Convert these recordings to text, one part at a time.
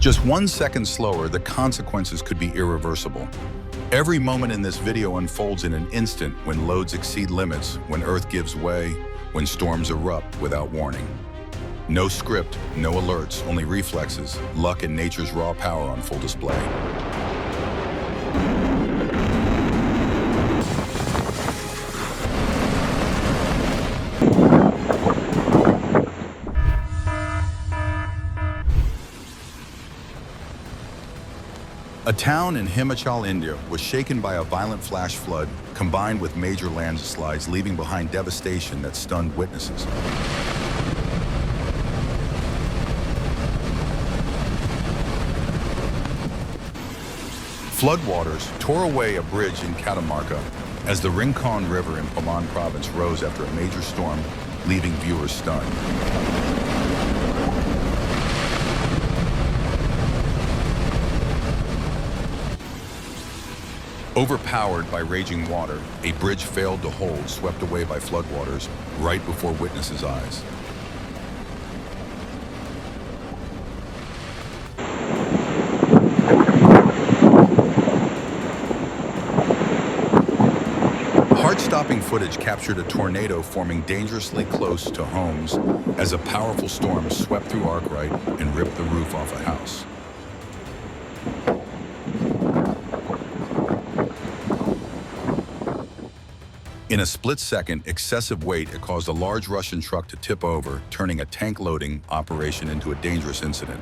Just 1 second slower, the consequences could be irreversible. Every moment in this video unfolds in an instant when loads exceed limits, when Earth gives way, when storms erupt without warning. No script, no alerts, only reflexes, luck and nature's raw power on full display. A town in Himachal, India, was shaken by a violent flash flood combined with major landslides, leaving behind devastation that stunned witnesses. Floodwaters tore away a bridge in Catamarca as the Rincon River in Palan province rose after a major storm, leaving viewers stunned. Overpowered by raging water, a bridge failed to hold, swept away by floodwaters right before witnesses' eyes. Heart-stopping footage captured a tornado forming dangerously close to homes as a powerful storm swept through Arkwright and ripped the roof off a house. In a split second, excessive weight caused a large Russian truck to tip over, turning a tank loading operation into a dangerous incident.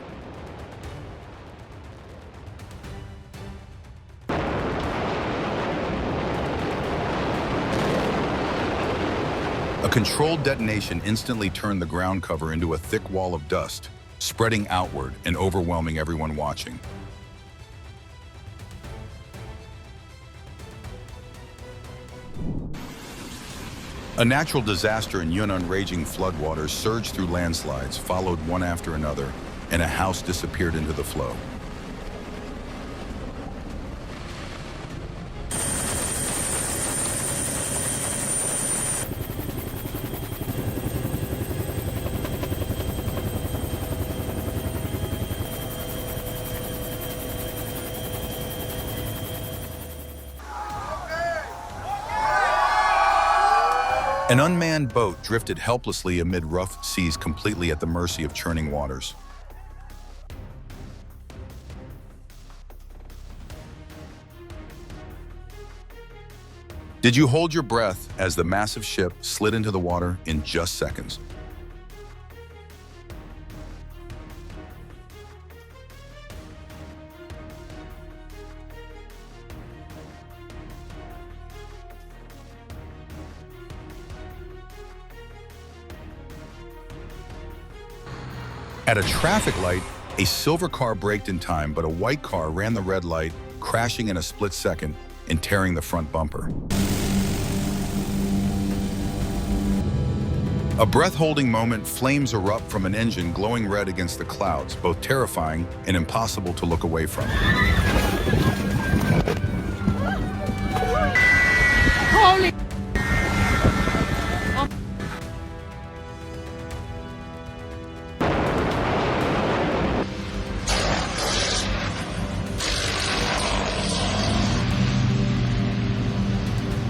A controlled detonation instantly turned the ground cover into a thick wall of dust, spreading outward and overwhelming everyone watching. A natural disaster in Yunnan, raging floodwaters surged through landslides, followed one after another, and a house disappeared into the flow. An unmanned boat drifted helplessly amid rough seas, completely at the mercy of churning waters. Did you hold your breath as the massive ship slid into the water in just seconds? At a traffic light, a silver car braked in time, but a white car ran the red light, crashing in a split second and tearing the front bumper. A breath-holding moment, flames erupt from an engine glowing red against the clouds, both terrifying and impossible to look away from. Holy!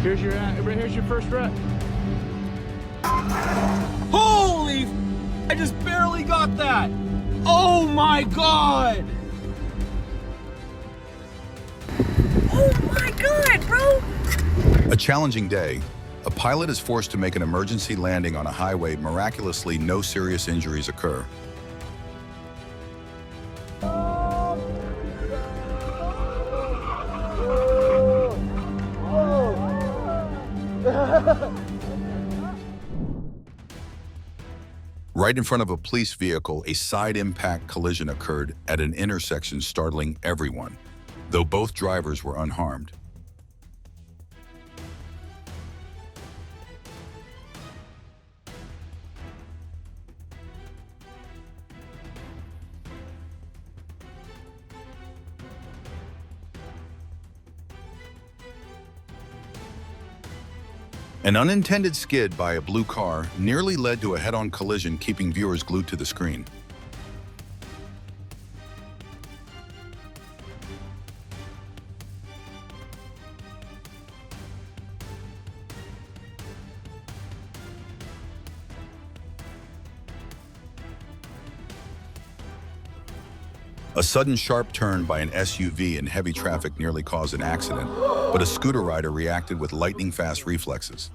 Here's your first wreck. Holy! I just barely got that. Oh my god! Oh my god, bro! A challenging day. A pilot is forced to make an emergency landing on a highway. Miraculously, no serious injuries occur. Right in front of a police vehicle, a side impact collision occurred at an intersection, startling everyone, though both drivers were unharmed. An unintended skid by a blue car nearly led to a head-on collision, keeping viewers glued to the screen. A sudden sharp turn by an SUV in heavy traffic nearly caused an accident, but a scooter rider reacted with lightning-fast reflexes.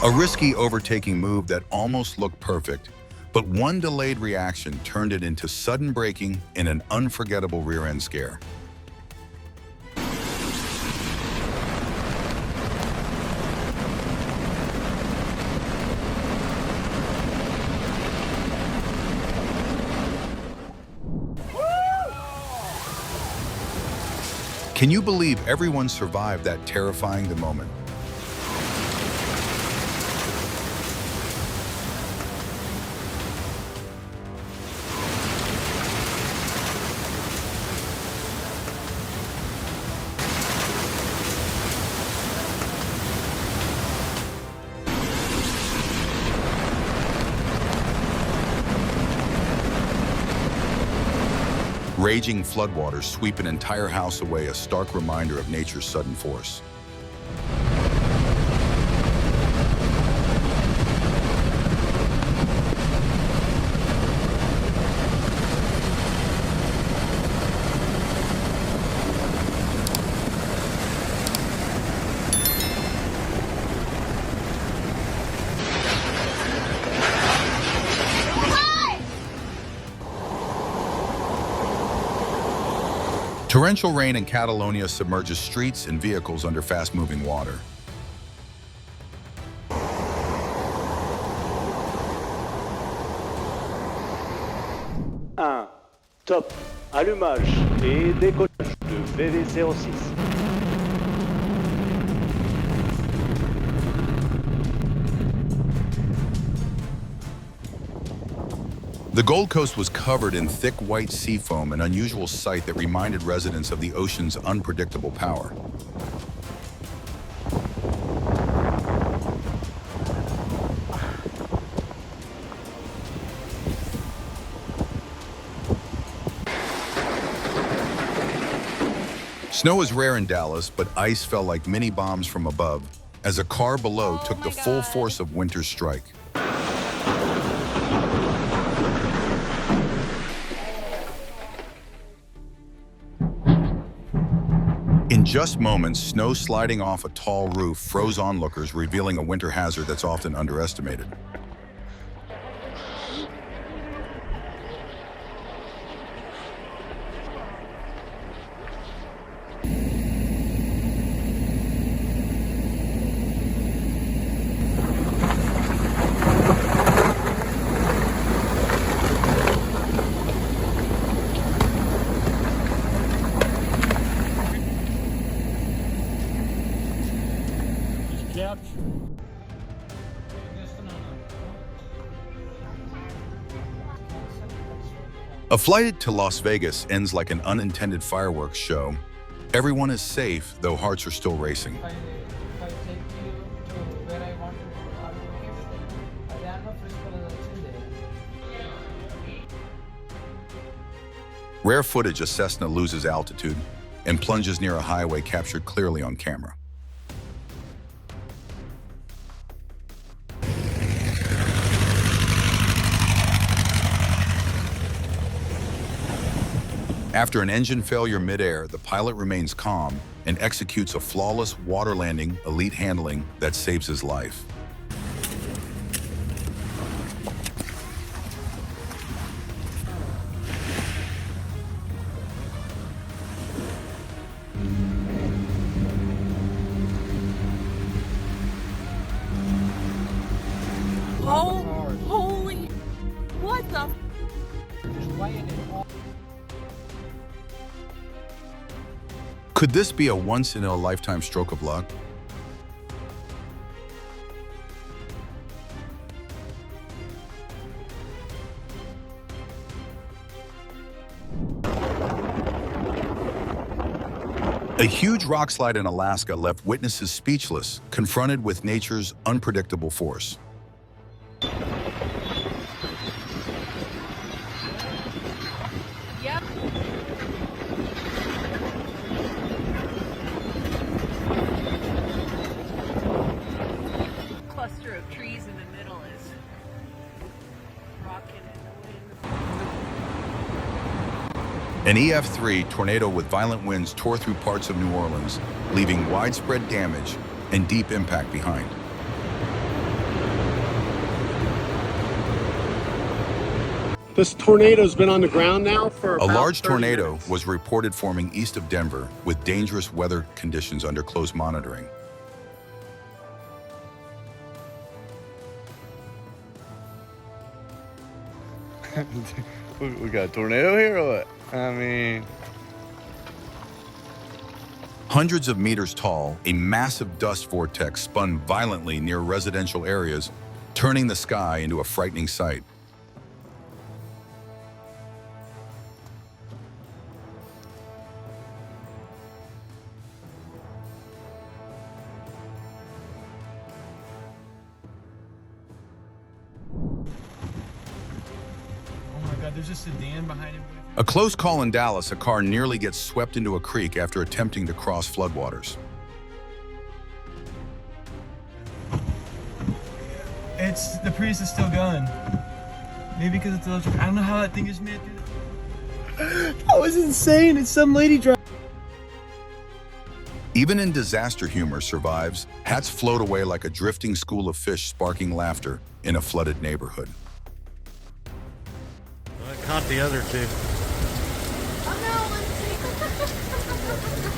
A risky overtaking move that almost looked perfect, but one delayed reaction turned it into sudden braking and an unforgettable rear-end scare. Can you believe everyone survived that terrifying moment? Raging floodwaters sweep an entire house away, a stark reminder of nature's sudden force. Torrential rain in Catalonia submerges streets and vehicles under fast-moving water. Top, allumage et décollage de VV06. The Gold Coast was covered in thick white sea foam, an unusual sight that reminded residents of the ocean's unpredictable power. Snow is rare in Dallas, but ice fell like mini bombs from above as a car below took the full force of winter's strike. In just moments, snow sliding off a tall roof froze onlookers, revealing a winter hazard that's often underestimated. A flight to Las Vegas ends like an unintended fireworks show. Everyone is safe, though hearts are still racing. If I take you to where I want to go, are you okay with it? There are no physical there. Rare footage as Cessna loses altitude and plunges near a highway captured clearly on camera. After an engine failure midair, the pilot remains calm and executes a flawless water landing, elite handling that saves his life. Oh, holy, what the? Could this be a once-in-a-lifetime stroke of luck? A huge rock slide in Alaska left witnesses speechless, confronted with nature's unpredictable force. Yep. An EF3 tornado with violent winds tore through parts of New Orleans, leaving widespread damage and deep impact behind. This tornado's been on the ground now for A about large 30 tornado minutes. was reported forming east of Denver with dangerous weather conditions under close monitoring. We got a tornado here or what? I mean... Hundreds of meters tall, a massive dust vortex spun violently near residential areas, turning the sky into a frightening sight. Oh my God, there's a sedan behind him. A close call in Dallas, a car nearly gets swept into a creek after attempting to cross floodwaters. The Prius is still going. Maybe because it's electric. I don't know how that thing is made. That was insane. It's some lady driving. Even in disaster, humor survives. Hats float away like a drifting school of fish sparking laughter in a flooded neighborhood. I caught the other two. Oh no,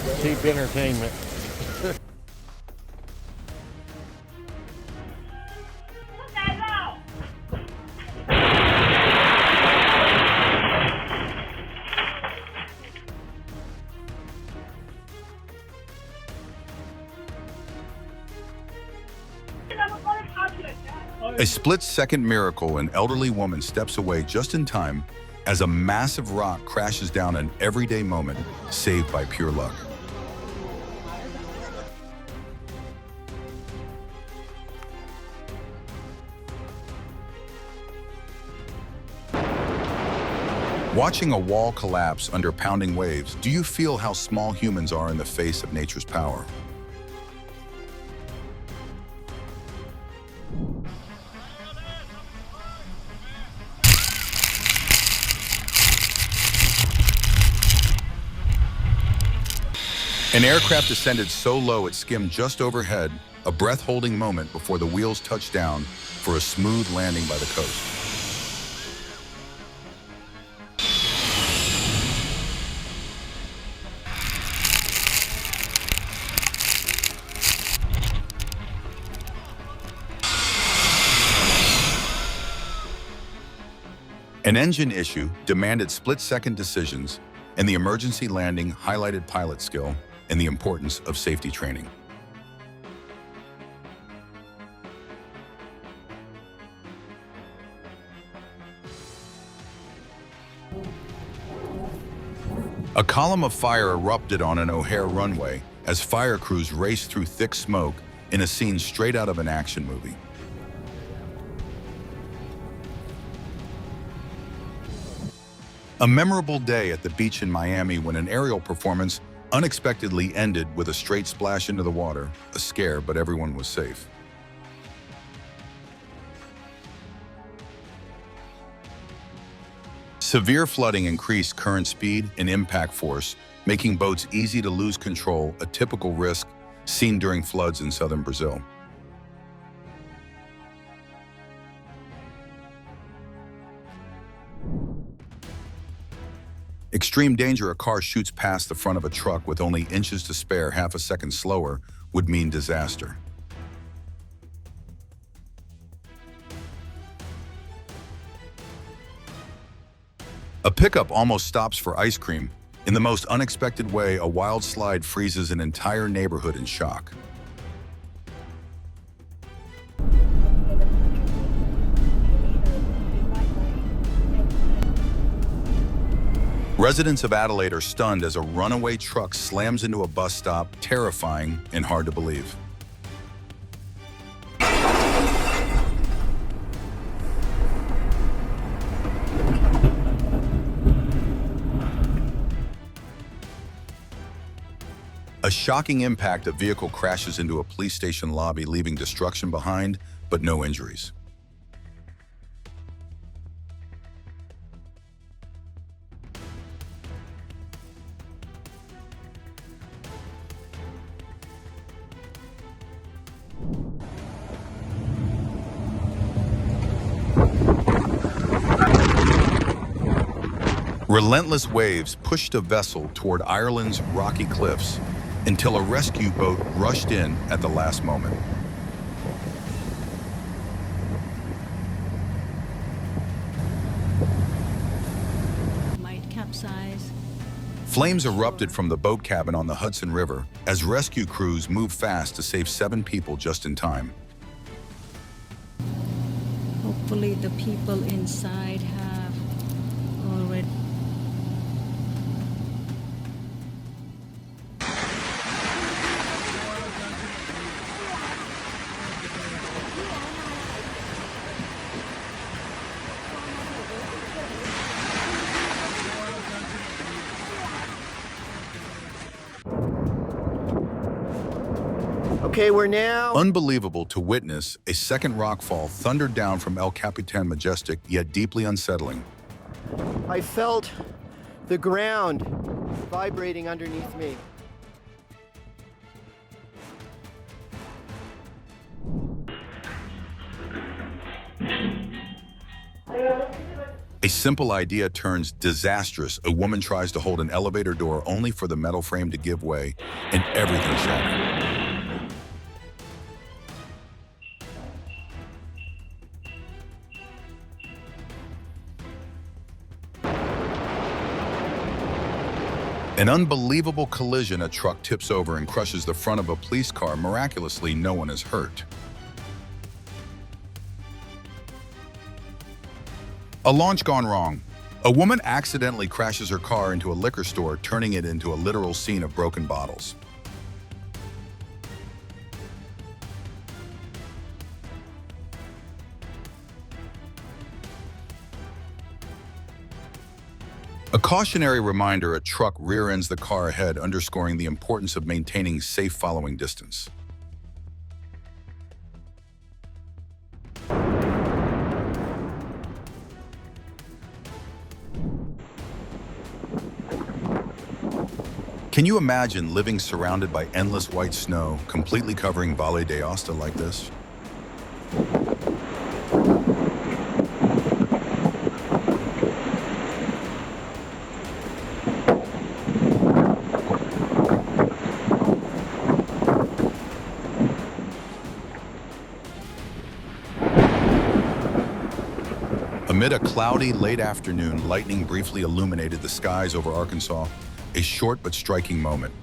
Lindsay. Cheap entertainment. A split-second miracle, an elderly woman steps away just in time as a massive rock crashes down an everyday moment, saved by pure luck. Watching a wall collapse under pounding waves, do you feel how small humans are in the face of nature's power? An aircraft descended so low it skimmed just overhead, a breath-holding moment before the wheels touched down for a smooth landing by the coast. An engine issue demanded split-second decisions, and the emergency landing highlighted pilot skill and the importance of safety training. A column of fire erupted on an O'Hare runway as fire crews raced through thick smoke in a scene straight out of an action movie. A memorable day at the beach in Miami when an aerial performance unexpectedly ended with a straight splash into the water, a scare, but everyone was safe. Severe flooding increased current speed and impact force, making boats easy to lose control, a typical risk seen during floods in southern Brazil. Extreme danger, a car shoots past the front of a truck with only inches to spare, half a second slower would mean disaster. A pickup almost stops for ice cream. In the most unexpected way, a wild slide freezes an entire neighborhood in shock. Residents of Adelaide are stunned as a runaway truck slams into a bus stop, terrifying and hard to believe. A shocking impact, a vehicle crashes into a police station lobby, leaving destruction behind, but no injuries. Relentless waves pushed a vessel toward Ireland's rocky cliffs until a rescue boat rushed in at the last moment. Might capsize. Flames erupted from the boat cabin on the Hudson River as rescue crews moved fast to save 7 people just in time. Hopefully the people inside have already. Okay, we're now. Unbelievable to witness, a second rockfall thundered down from El Capitan majestic, yet deeply unsettling. I felt the ground vibrating underneath me. A simple idea turns disastrous. A woman tries to hold an elevator door only for the metal frame to give way, and everything shattered. An unbelievable collision, a truck tips over and crushes the front of a police car. Miraculously, no one is hurt. A launch gone wrong. A woman accidentally crashes her car into a liquor store, turning it into a literal scene of broken bottles. A cautionary reminder, a truck rear-ends the car ahead, underscoring the importance of maintaining safe following distance. Can you imagine living surrounded by endless white snow, completely covering Valle d'Aosta like this? Amid a cloudy, late afternoon, lightning briefly illuminated the skies over Arkansas, a short but striking moment.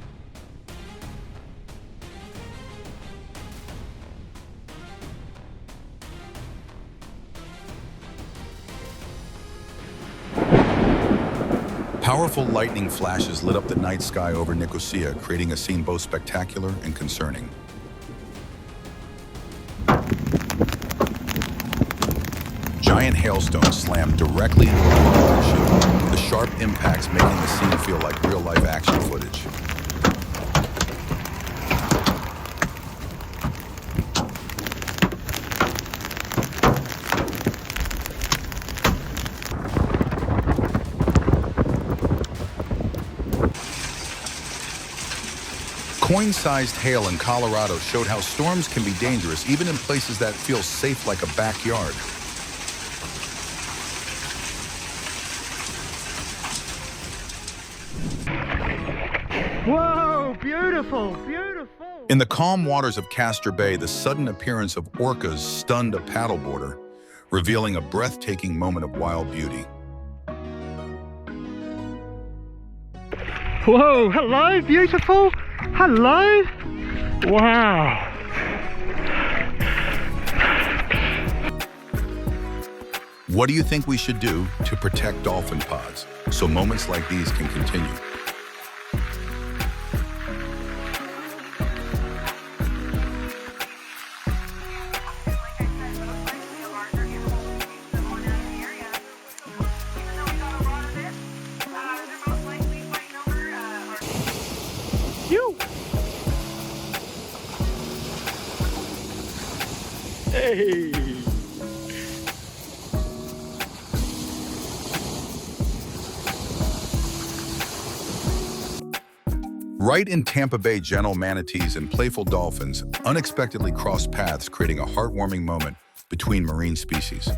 Powerful lightning flashes lit up the night sky over Nicosia, creating a scene both spectacular and concerning. Giant hailstones slammed directly into a cargo ship, the sharp impacts making the scene feel like real-life action footage. Coin-sized hail in Colorado showed how storms can be dangerous even in places that feel safe like a backyard. Whoa, beautiful, beautiful. In the calm waters of Castor Bay, the sudden appearance of orcas stunned a paddleboarder, revealing a breathtaking moment of wild beauty. Whoa, hello, beautiful. Hello. Wow. What do you think we should do to protect dolphin pods so moments like these can continue? Hey. Right in Tampa Bay, gentle manatees and playful dolphins unexpectedly crossed paths, creating a heartwarming moment between marine species.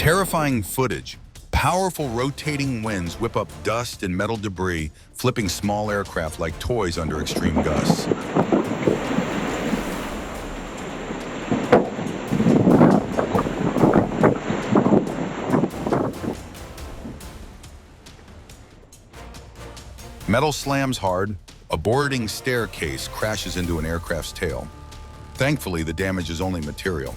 Terrifying footage. Powerful rotating winds whip up dust and metal debris, flipping small aircraft like toys under extreme gusts. Metal slams hard. A boarding staircase crashes into an aircraft's tail. Thankfully, the damage is only material.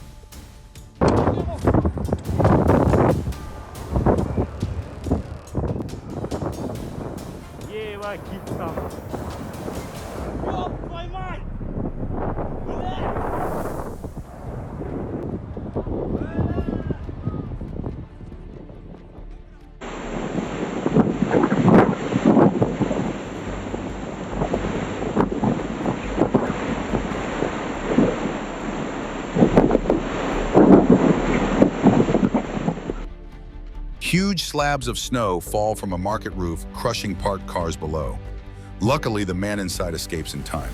Huge slabs of snow fall from a market roof, crushing parked cars below. Luckily, the man inside escapes in time.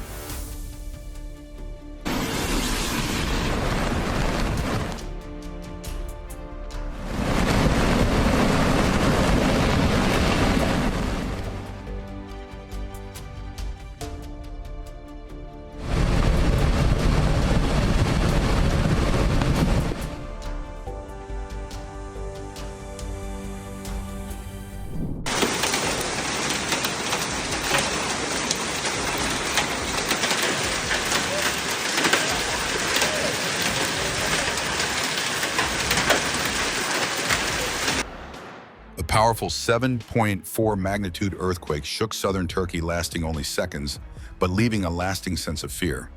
A powerful 7.4 magnitude earthquake shook southern Turkey, lasting only seconds, but leaving a lasting sense of fear.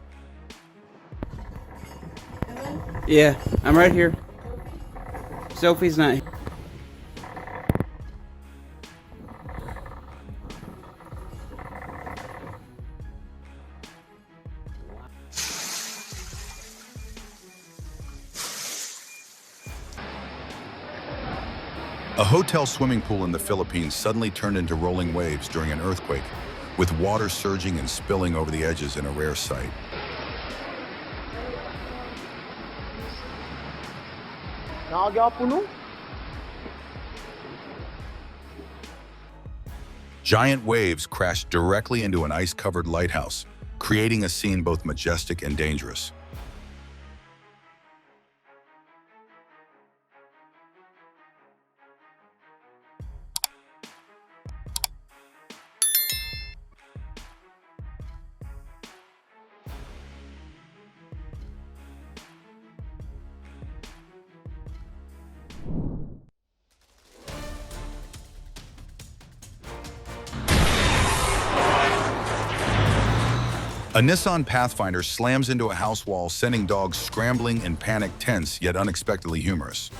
Yeah, I'm right here. Sophie's not here. A hotel swimming pool in the Philippines suddenly turned into rolling waves during an earthquake, with water surging and spilling over the edges in a rare sight. Giant waves crashed directly into an ice-covered lighthouse, creating a scene both majestic and dangerous. A Nissan Pathfinder slams into a house wall, sending dogs scrambling in panic, tense yet unexpectedly humorous.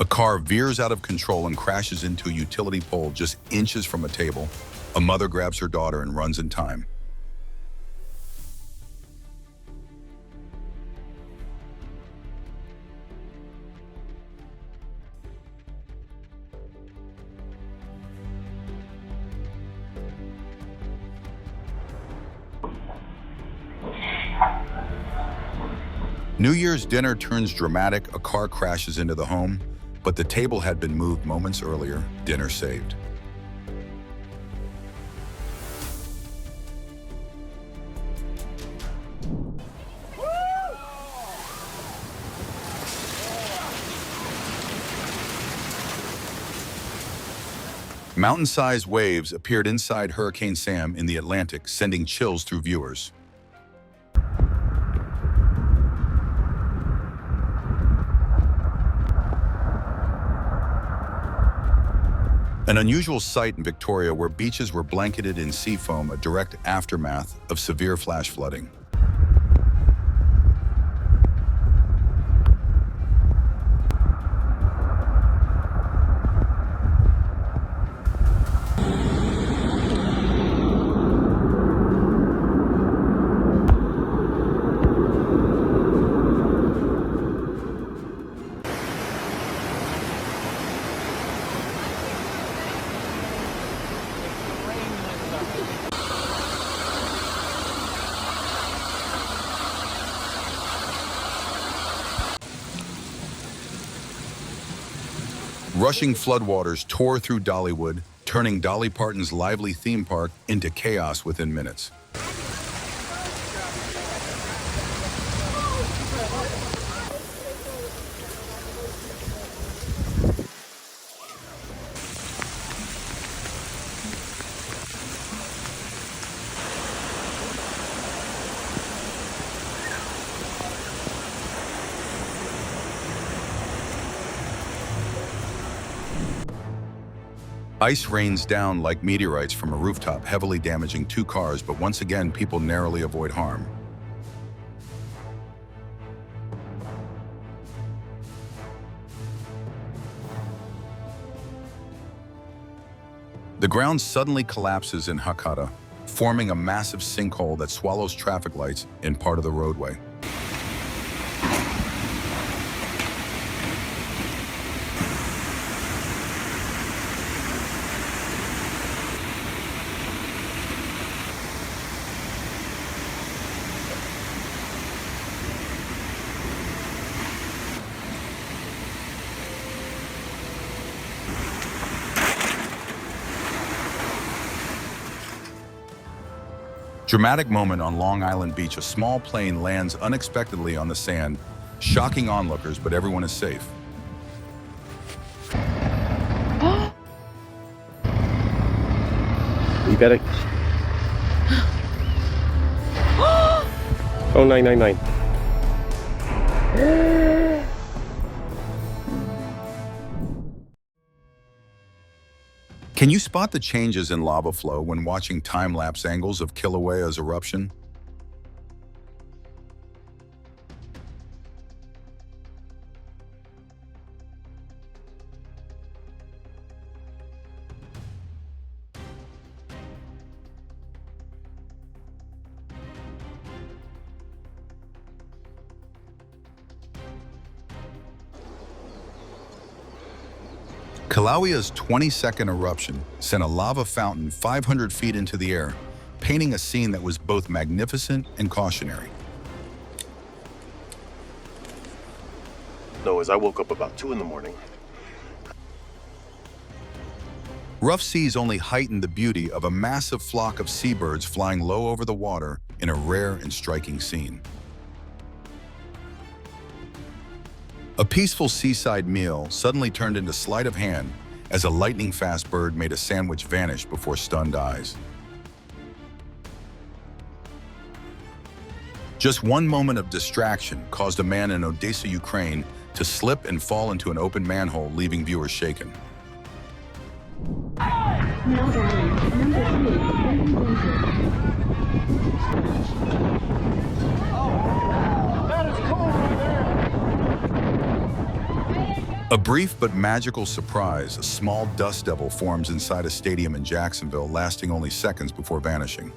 A car veers out of control and crashes into a utility pole just inches from a table. A mother grabs her daughter and runs in time. New Year's dinner turns dramatic. A car crashes into the home, but the table had been moved moments earlier. Dinner saved. Mountain-sized waves appeared inside Hurricane Sam in the Atlantic, sending chills through viewers. An unusual sight in Victoria, where beaches were blanketed in sea foam, a direct aftermath of severe flash flooding. Rushing floodwaters tore through Dollywood, turning Dolly Parton's lively theme park into chaos within minutes. Ice rains down like meteorites from a rooftop, heavily damaging 2 cars, but once again, people narrowly avoid harm. The ground suddenly collapses in Hakata, forming a massive sinkhole that swallows traffic lights in part of the roadway. Dramatic moment on Long Island Beach. A small plane lands unexpectedly on the sand, shocking onlookers, but everyone is safe. You got it. Oh, 999. Can you spot the changes in lava flow when watching time-lapse angles of Kilauea's eruption? Kilauea's 20-second eruption sent a lava fountain 500 feet into the air, painting a scene that was both magnificent and cautionary. No, as I woke up about 2 in the morning. Rough seas only heightened the beauty of a massive flock of seabirds flying low over the water in a rare and striking scene. A peaceful seaside meal suddenly turned into sleight of hand as a lightning-fast bird made a sandwich vanish before stunned eyes. Just one moment of distraction caused a man in Odessa, Ukraine, to slip and fall into an open manhole, leaving viewers shaken. A brief but magical surprise, a small dust devil forms inside a stadium in Jacksonville, lasting only seconds before vanishing.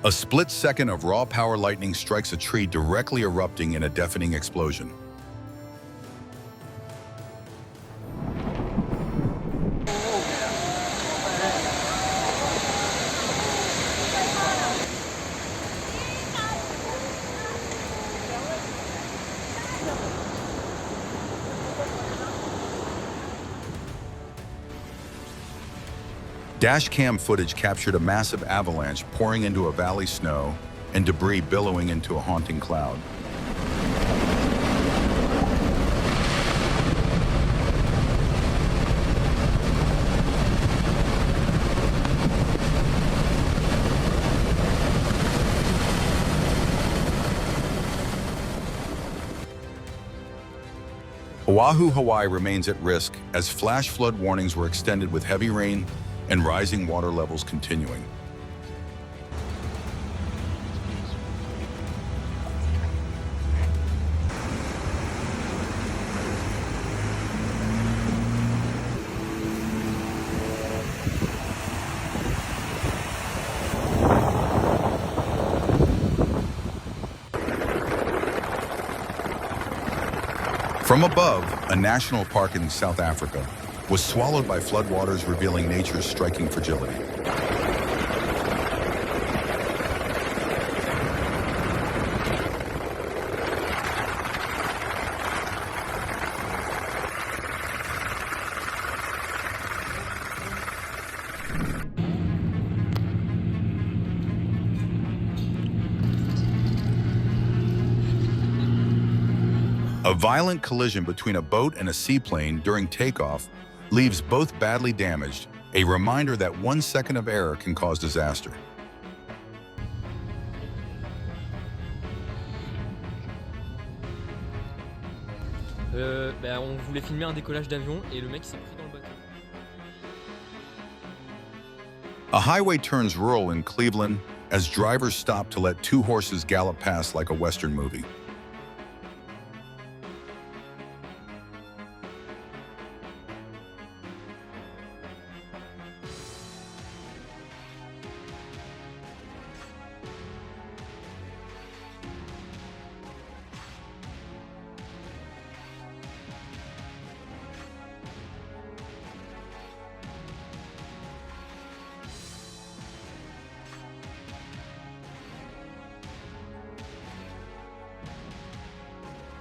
A split second of raw power lightning strikes a tree, directly erupting in a deafening explosion. Dashcam footage captured a massive avalanche pouring into a valley, snow and debris billowing into a haunting cloud. Oahu, Hawaii remains at risk as flash flood warnings were extended, with heavy rain and rising water levels continuing. From above, a national park in South Africa, was swallowed by floodwaters, revealing nature's striking fragility. A violent collision between a boat and a seaplane during takeoff leaves both badly damaged, a reminder that 1 second of error can cause disaster. On voulait filmer un décollage d'avion et le mec s'est pris dans le bateau. A highway turns rural in Cleveland as drivers stop to let two horses gallop past like a Western movie.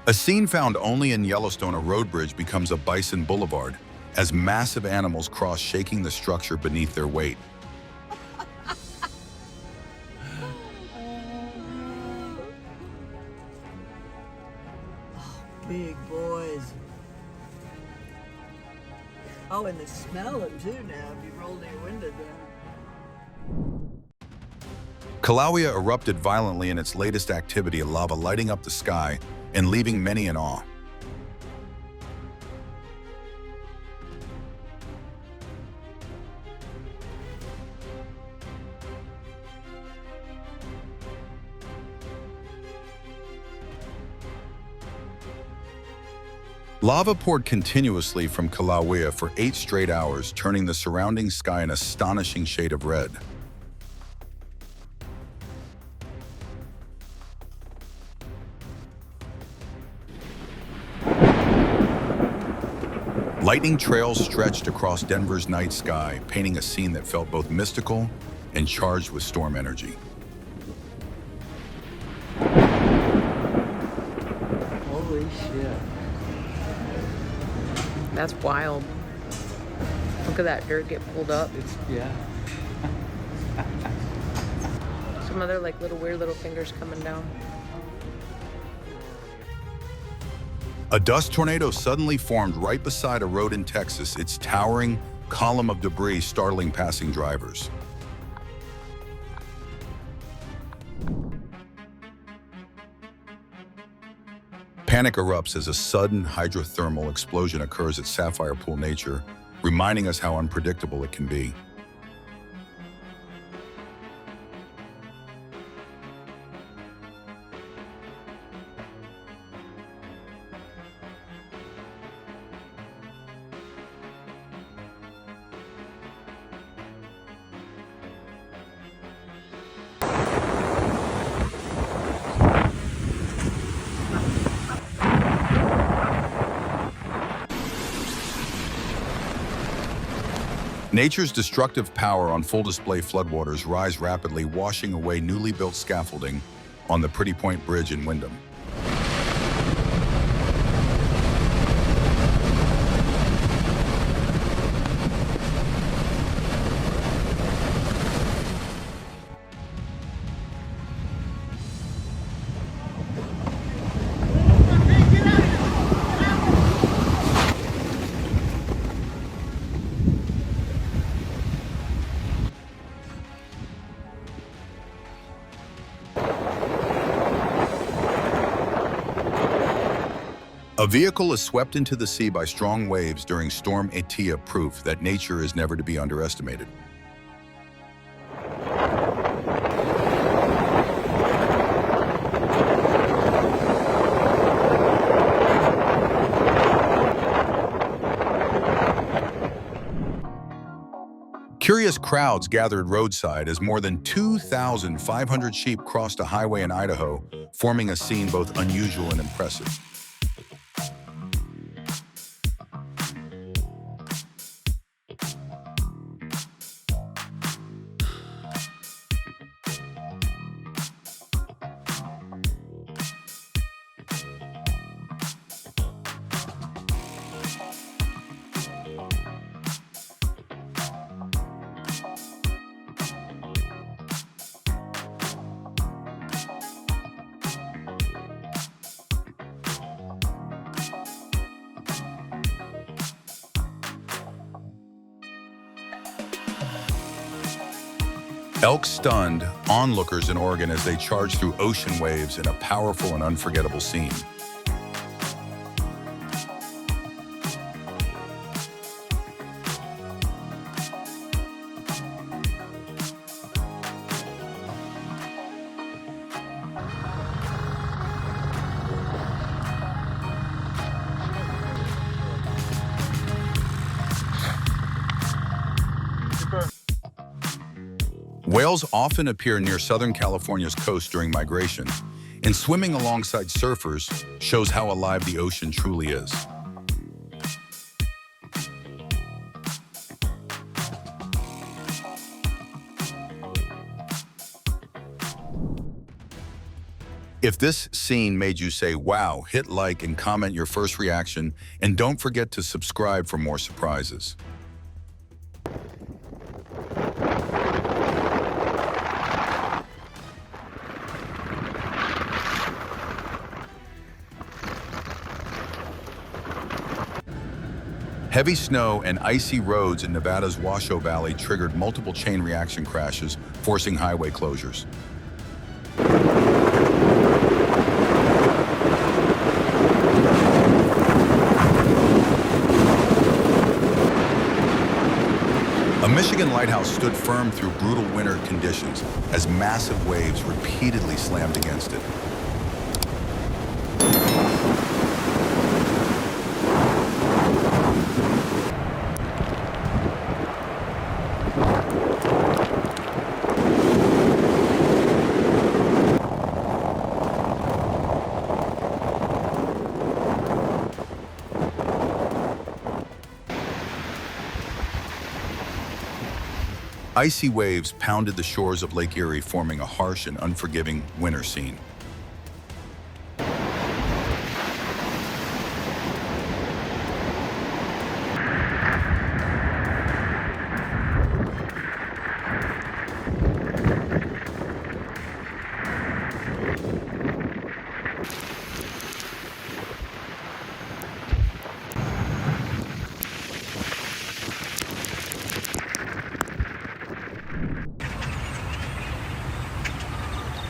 A scene found only in Yellowstone, a road bridge becomes a bison boulevard as massive animals cross, shaking the structure beneath their weight. Big boys. Oh, and they smell them too now if you roll your window down. Kilauea erupted violently in its latest activity, lava lighting up the sky and leaving many in awe. Lava poured continuously from Kilauea for 8 straight hours, turning the surrounding sky an astonishing shade of red. Lightning trails stretched across Denver's night sky, painting a scene that felt both mystical and charged with storm energy. Holy shit. That's wild. Look at that dirt get pulled up. Yeah. Some other like weird little fingers coming down. A dust tornado suddenly formed right beside a road in Texas, its towering column of debris startling passing drivers. Panic erupts as a sudden hydrothermal explosion occurs at Sapphire Pool Nature, reminding us how unpredictable it can be. Nature's destructive power on full display, floodwaters rise rapidly, washing away newly built scaffolding on the Pretty Point Bridge in Wyndham. A vehicle is swept into the sea by strong waves during Storm Etia, proof that nature is never to be underestimated. Curious crowds gathered roadside as more than 2,500 sheep crossed a highway in Idaho, forming a scene both unusual and impressive. Elk stunned onlookers in Oregon as they charged through ocean waves in a powerful and unforgettable scene. Whales often appear near Southern California's coast during migration, and swimming alongside surfers shows how alive the ocean truly is. If this scene made you say, wow, hit like and comment your first reaction, and don't forget to subscribe for more surprises. Heavy snow and icy roads in Nevada's Washoe Valley triggered multiple chain reaction crashes, forcing highway closures. A Michigan lighthouse stood firm through brutal winter conditions as massive waves repeatedly slammed against it. Icy waves pounded the shores of Lake Erie, forming a harsh and unforgiving winter scene.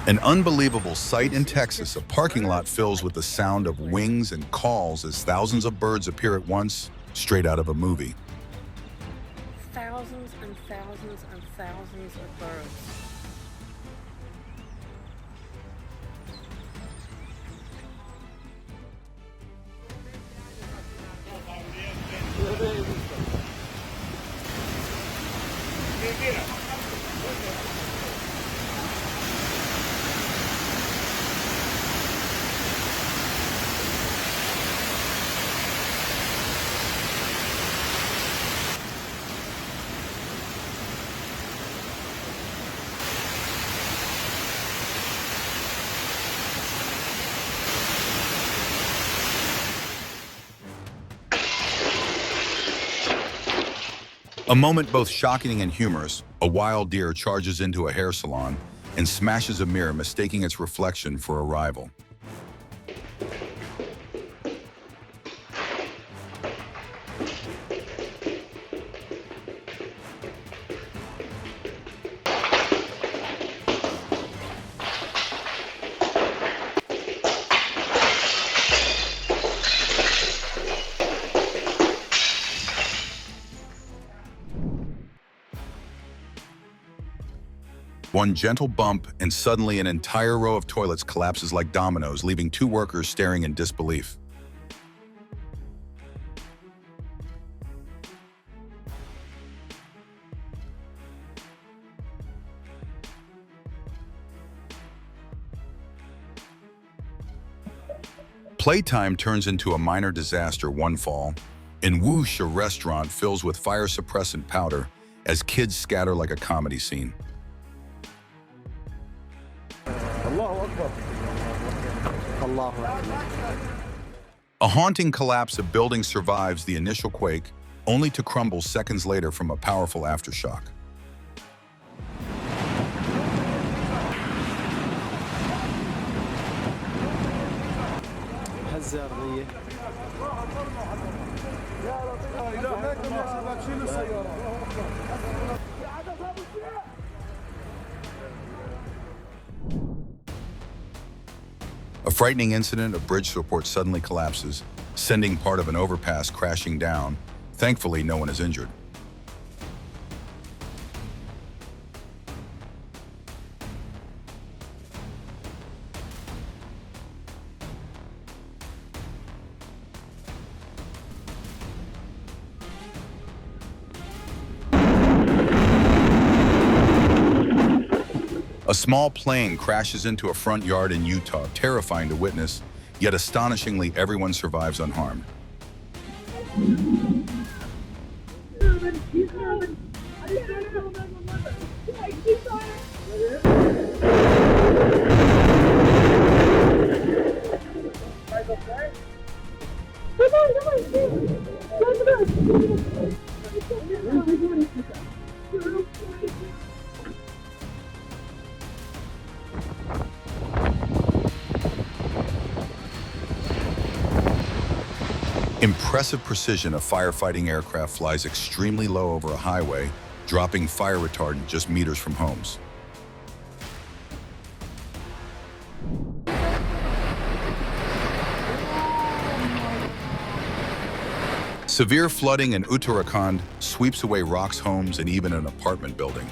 An unbelievable sight in Texas, a parking lot fills with the sound of wings and calls as thousands of birds appear at once, straight out of a movie. Thousands and thousands and thousands of birds. A moment both shocking and humorous, a wild deer charges into a hair salon and smashes a mirror, mistaking its reflection for a rival. One gentle bump, and suddenly an entire row of toilets collapses like dominoes, leaving two workers staring in disbelief. Playtime turns into a minor disaster one fall, and whoosh, a restaurant fills with fire suppressant powder as kids scatter like a comedy scene. A haunting collapse of building survives the initial quake, only to crumble seconds later from a powerful aftershock. frightening incident, a bridge support suddenly collapses, sending part of an overpass crashing down. Thankfully, no one is injured. A small plane crashes into a front yard in Utah, terrifying to witness, yet astonishingly, everyone survives unharmed. Impressive precision, a firefighting aircraft flies extremely low over a highway, dropping fire retardant just meters from homes. Severe flooding in Uttarakhand sweeps away rocks, homes, and even an apartment building.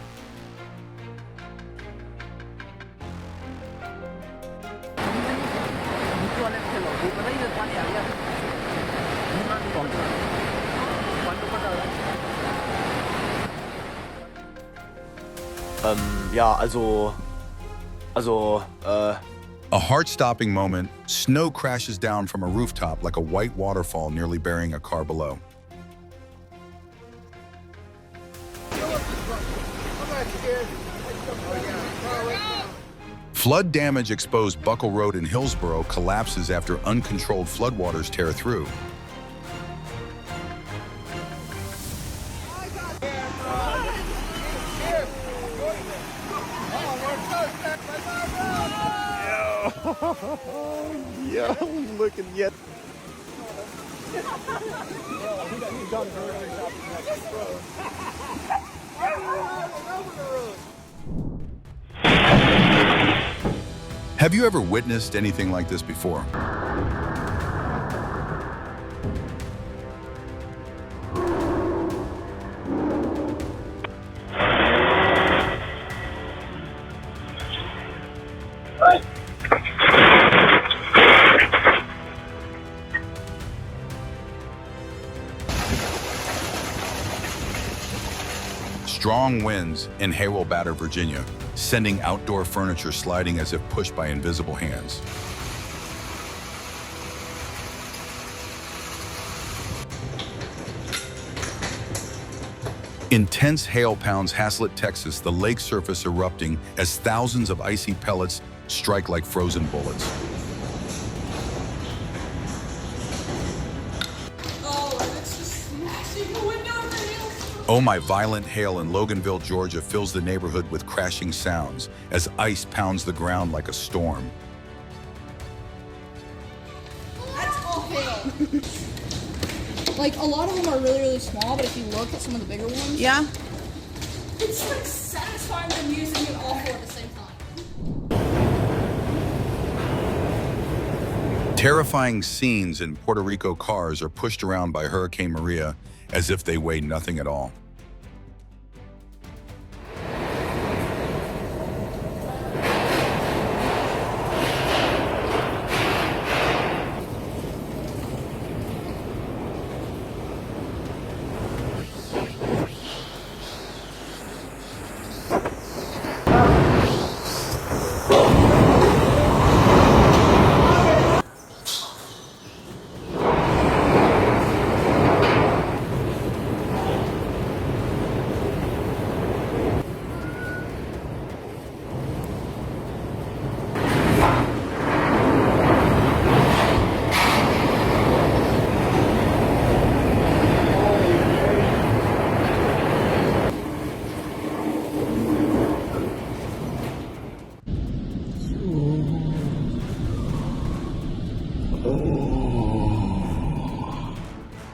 A heart-stopping moment, snow crashes down from a rooftop like a white waterfall, nearly burying a car below. Flood damage exposed Buckle Road in Hillsborough collapses after uncontrolled floodwaters tear through. Yo, looking yet. Have you ever witnessed anything like this before? Strong winds in Haywell-Batter, Virginia, sending outdoor furniture sliding as if pushed by invisible hands. Intense hail pounds Haslett, Texas, the lake surface erupting as thousands of icy pellets strike like frozen bullets. Oh my, violent hail in Loganville, Georgia fills the neighborhood with crashing sounds as ice pounds the ground like a storm. That's all hail. Like, a lot of them are really, really small, but if you look at some of the bigger ones... Yeah. It's like satisfying and amusing and awful at the same time. Terrifying scenes in Puerto Rico, cars are pushed around by Hurricane Maria as if they weigh nothing at all.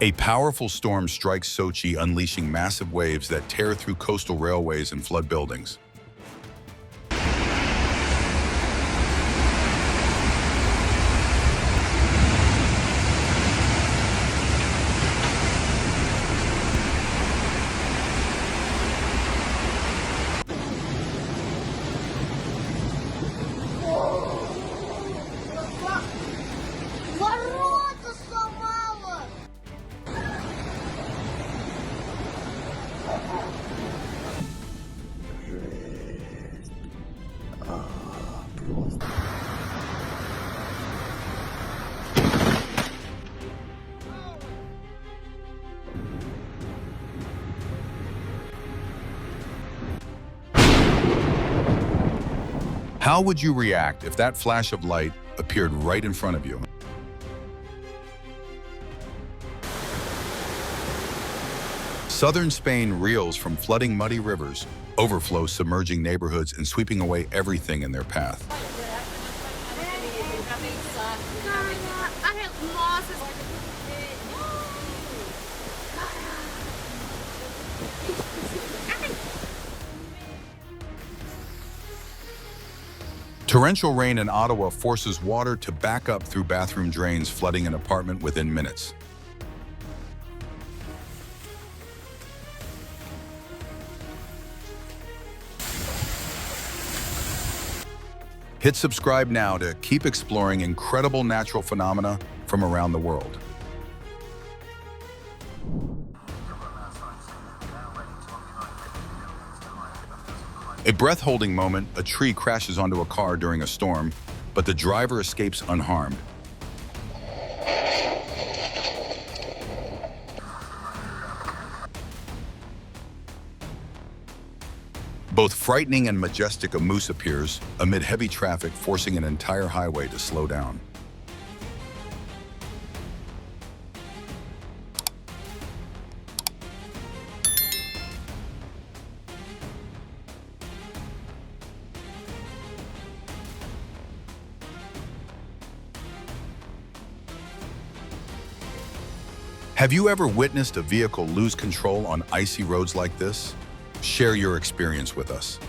A powerful storm strikes Sochi, unleashing massive waves that tear through coastal railways and flood buildings. Народу so мало! How would you react if that flash of light appeared right in front of you? Southern Spain reels from flooding muddy rivers, overflow submerging neighborhoods and sweeping away everything in their path. Torrential rain in Ottawa forces water to back up through bathroom drains, flooding an apartment within minutes. Hit subscribe now to keep exploring incredible natural phenomena from around the world. A breath-holding moment, a tree crashes onto a car during a storm, but the driver escapes unharmed. Both frightening and majestic, a moose appears amid heavy traffic, forcing an entire highway to slow down. Have you ever witnessed a vehicle lose control on icy roads like this? Share your experience with us.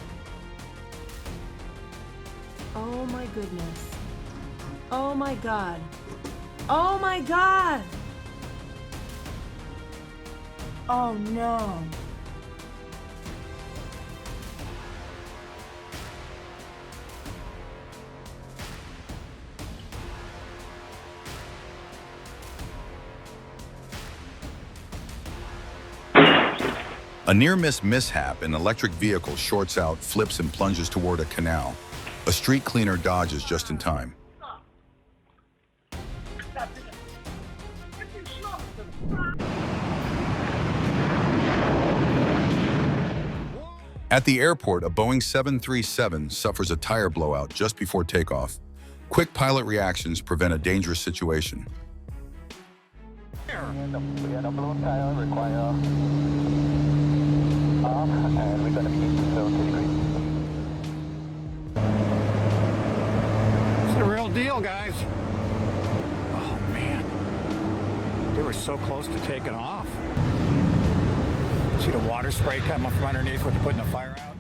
Oh my goodness. Oh my God. Oh my God. Oh no. A near-miss mishap, an electric vehicle shorts out, flips and plunges toward a canal. A street cleaner dodges just in time. At the airport, a Boeing 737 suffers a tire blowout just before takeoff. Quick pilot reactions prevent a dangerous situation. And we're going to be so It's the real deal, guys. Oh, man. They were so close to taking off. See the water spray coming from underneath when they're putting the fire out?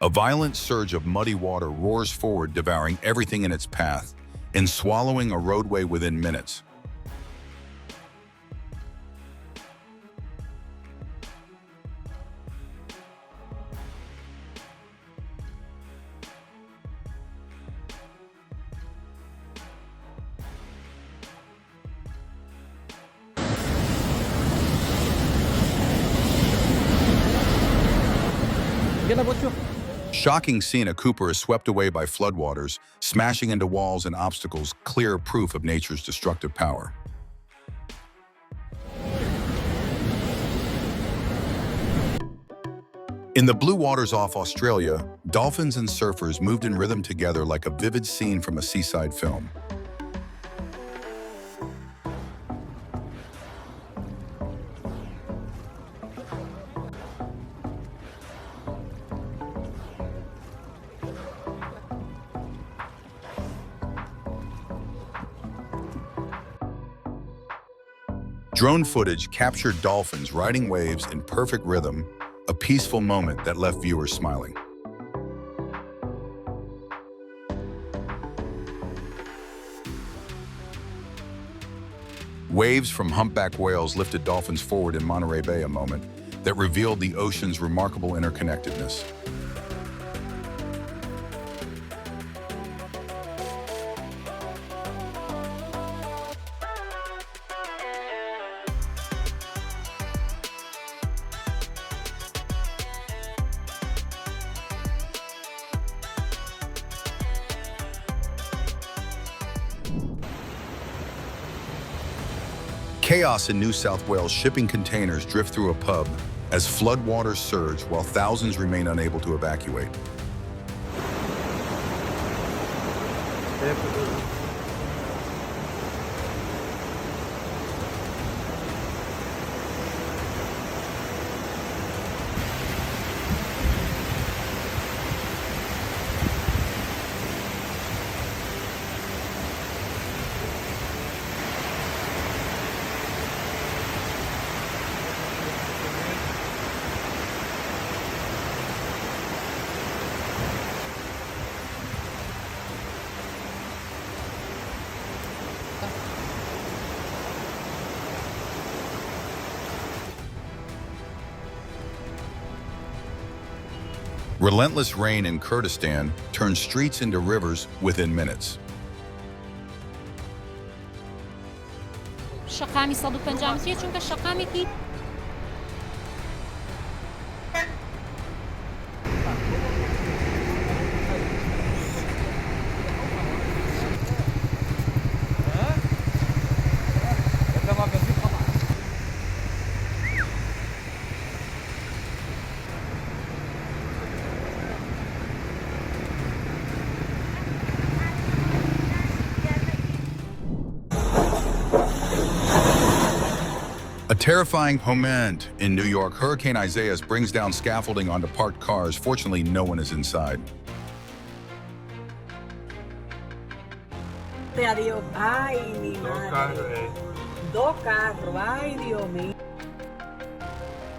A violent surge of muddy water roars forward, devouring everything in its path and swallowing a roadway within minutes. Shocking scene, a Cooper is swept away by floodwaters, smashing into walls and obstacles, clear proof of nature's destructive power. In the blue waters off Australia, dolphins and surfers moved in rhythm together like a vivid scene from a seaside film. Drone footage captured dolphins riding waves in perfect rhythm, a peaceful moment that left viewers smiling. Waves from humpback whales lifted dolphins forward in Monterey Bay, a moment that revealed the ocean's remarkable interconnectedness. Chaos in New South Wales. Shipping containers drift through a pub as floodwaters surge while thousands remain unable to evacuate. Relentless rain in Kurdistan turns streets into rivers within minutes. شقامی 150 چونکە شقامێکی A terrifying moment in New York. Hurricane Isaias brings down scaffolding onto parked cars. Fortunately, no one is inside.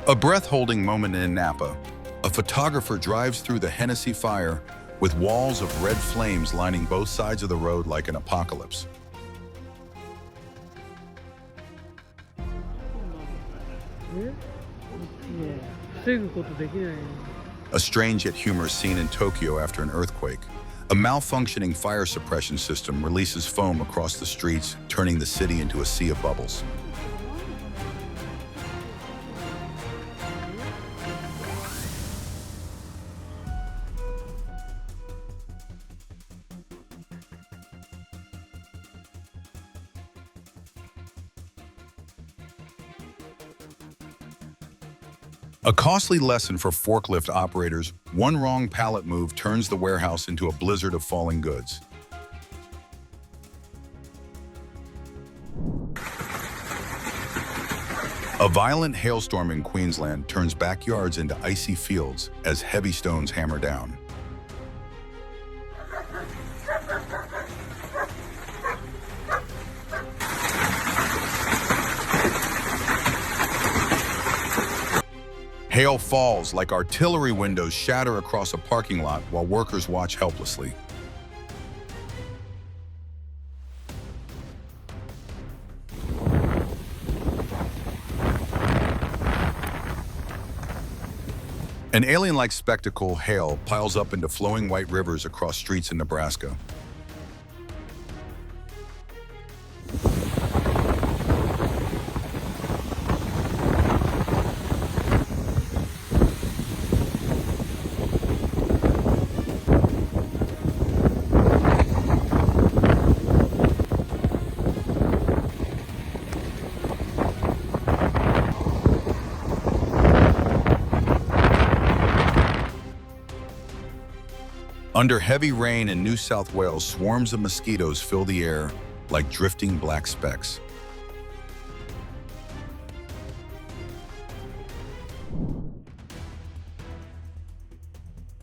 A breath-holding moment in Napa. A photographer drives through the Hennessy fire with walls of red flames lining both sides of the road like an apocalypse. A strange yet humorous scene in Tokyo after an earthquake. A malfunctioning fire suppression system releases foam across the streets, turning the city into a sea of bubbles. A costly lesson for forklift operators. One wrong pallet move turns the warehouse into a blizzard of falling goods. A violent hailstorm in Queensland turns backyards into icy fields as heavy stones hammer down. Hail falls like artillery windows shatter across a parking lot while workers watch helplessly. An alien-like spectacle, hail, piles up into flowing white rivers across streets in Nebraska. Under heavy rain in New South Wales, swarms of mosquitoes fill the air like drifting black specks.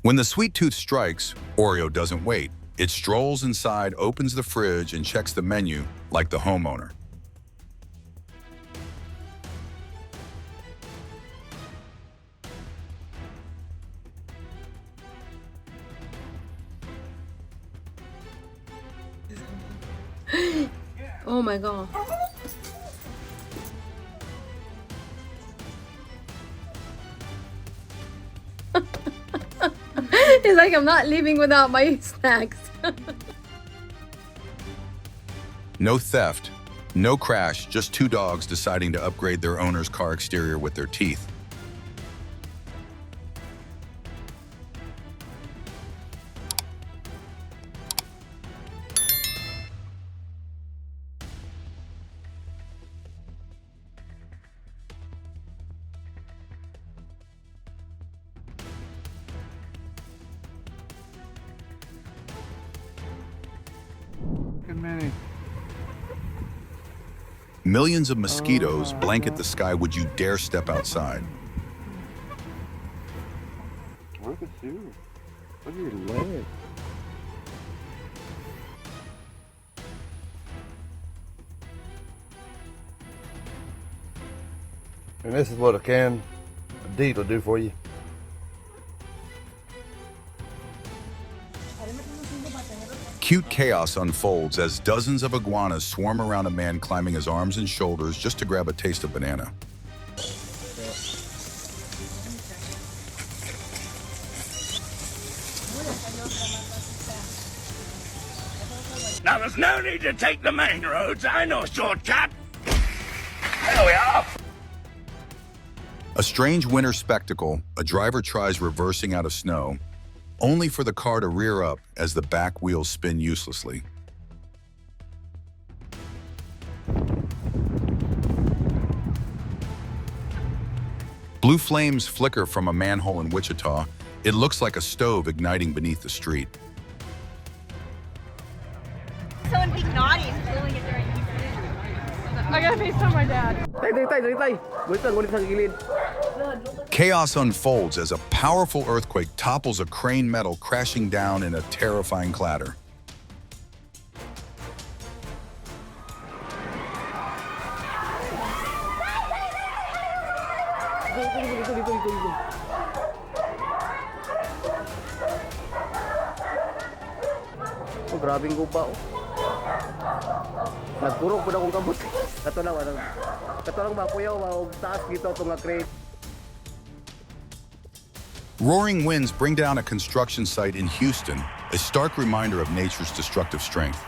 When the sweet tooth strikes, Oreo doesn't wait. It strolls inside, opens the fridge, and checks the menu like the homeowner. Oh my god. It's like I'm not leaving without my snacks. No theft, no crash, just two dogs deciding to upgrade their owner's car exterior with their teeth. fucking many. Millions of mosquitoes blanket the sky. Would you dare step outside? Look at you. Look at your leg. And this is what a can of DEET will do for you. Cute chaos unfolds as dozens of iguanas swarm around a man climbing his arms and shoulders just to grab a taste of banana. Now there's no need to take the main roads. I know a shortcut. There we are. A strange winter spectacle. A driver tries reversing out of snow, only for the car to rear up as the back wheels spin uselessly. Blue flames flicker from a manhole in Wichita. It looks like a stove igniting beneath the street. Someone being naughty and blowing it during Easter. I gotta FaceTime my dad. Chaos unfolds as a powerful earthquake topples a crane metal, crashing down in a terrifying clatter. Oh, grabing guba oh. Nagkurog po na akong kabut. Kato lang ba kuya o taas dito itong crane. Roaring winds bring down a construction site in Houston, a stark reminder of nature's destructive strength.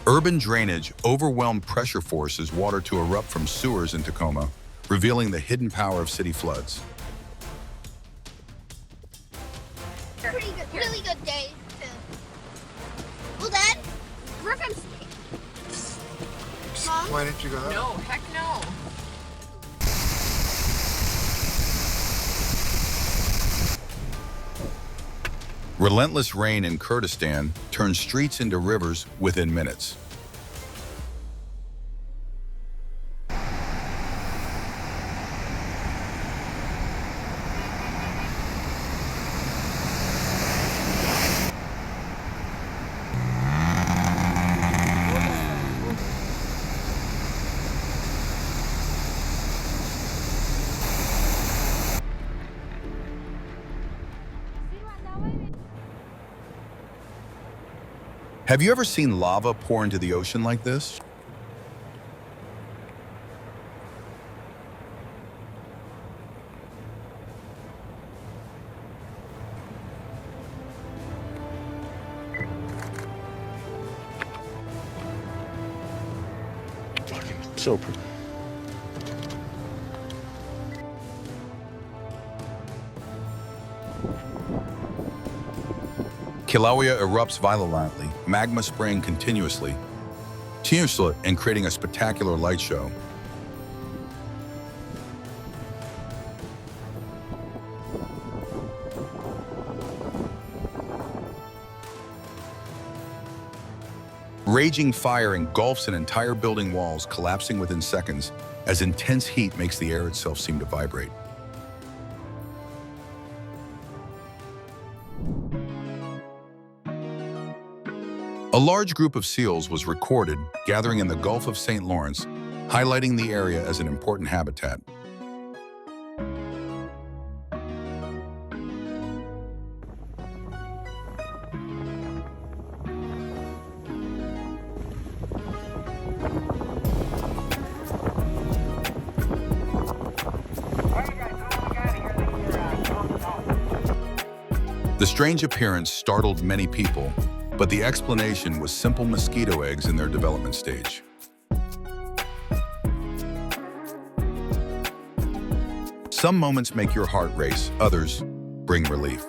Urban drainage overwhelmed pressure forces water to erupt from sewers in Tacoma, revealing the hidden power of city floods. Pretty good, really good day. Well, Dad, work on. Mom? Why didn't you go out? No, heck no. Relentless rain in Kurdistan turns streets into rivers within minutes. Have you ever seen lava pour into the ocean like this? So pretty. Kilauea erupts violently, magma spraying continuously, and creating a spectacular light show. Raging fire engulfs an entire building walls, collapsing within seconds, as intense heat makes the air itself seem to vibrate. A large group of seals was recorded gathering in the Gulf of St. Lawrence, highlighting the area as an important habitat. The strange appearance startled many people, but the explanation was simple mosquito eggs in their development stage. Some moments make your heart race, others bring relief.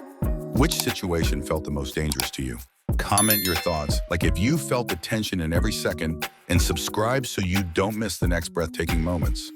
Which situation felt the most dangerous to you? Comment your thoughts, like if you felt the tension in every second, and subscribe so you don't miss the next breathtaking moments.